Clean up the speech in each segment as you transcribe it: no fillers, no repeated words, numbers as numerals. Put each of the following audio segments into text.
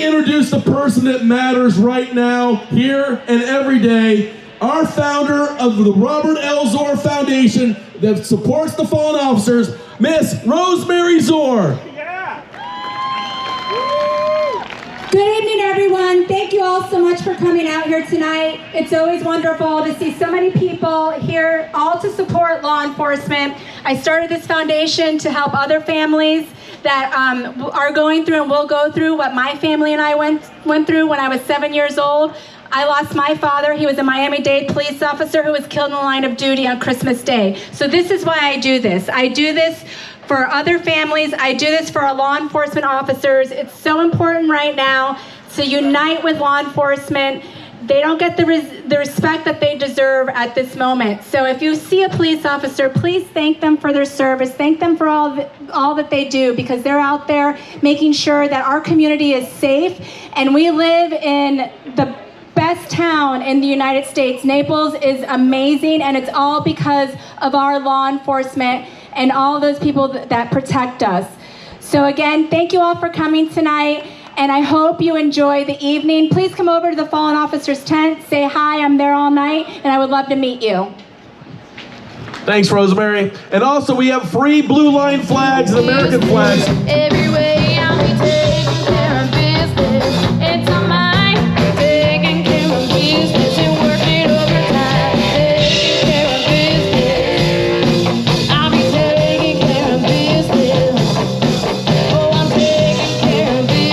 introduce the person that matters right now, here and every day, our founder of the Robert L. Zore Foundation that supports the fallen officers, Miss Rosemary Zore. Good evening, everyone. Thank you all so much for coming out here tonight. It's always wonderful to see so many people here, all to support law enforcement. I started this foundation to help other families that are going through and will go through what my family and I went through when I was 7 years old. I lost my father. He was a Miami-Dade police officer who was killed in the line of duty on Christmas Day. So this is why I do this. I do this for other families. I do this for our law enforcement officers. It's so important right now to unite with law enforcement. They don't get the respect that they deserve at this moment. So if you see a police officer, please thank them for their service. Thank them for all that they do, because they're out there making sure that our community is safe. And we live in the best town in the United States. Naples is amazing, and it's all because of our law enforcement and all those people that protect us. So again, thank you all for coming tonight, and I hope you enjoy the evening. Please come over to the Fallen Officers tent, say hi, I'm there all night, and I would love to meet you. Thanks, Rosemary. And also, we have free blue line flags and American flags. Every way I'll be taking care of business. It's on my taking care of business and working overtime. Taking care of business. I'll be taking care of business. Oh, I'm taking care of business.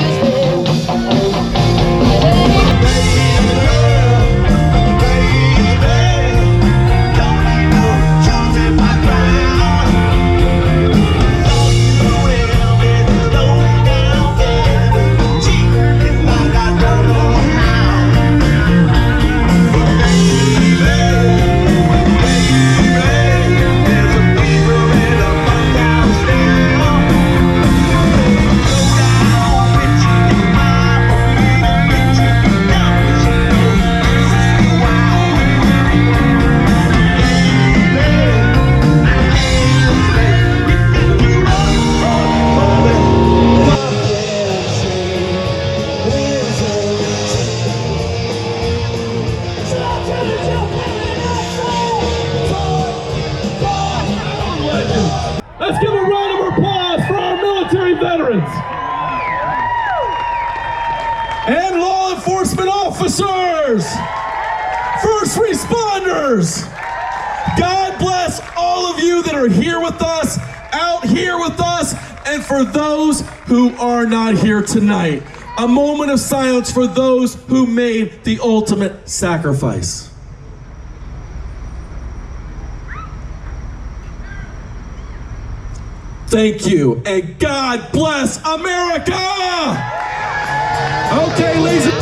Let's give a round of applause for our military veterans and law enforcement officers, first responders. God bless all of you that are here with us, out here with us, and for those who are not here tonight. A moment of silence for those who made the ultimate sacrifice. Thank you, and God bless America! Okay, ladies and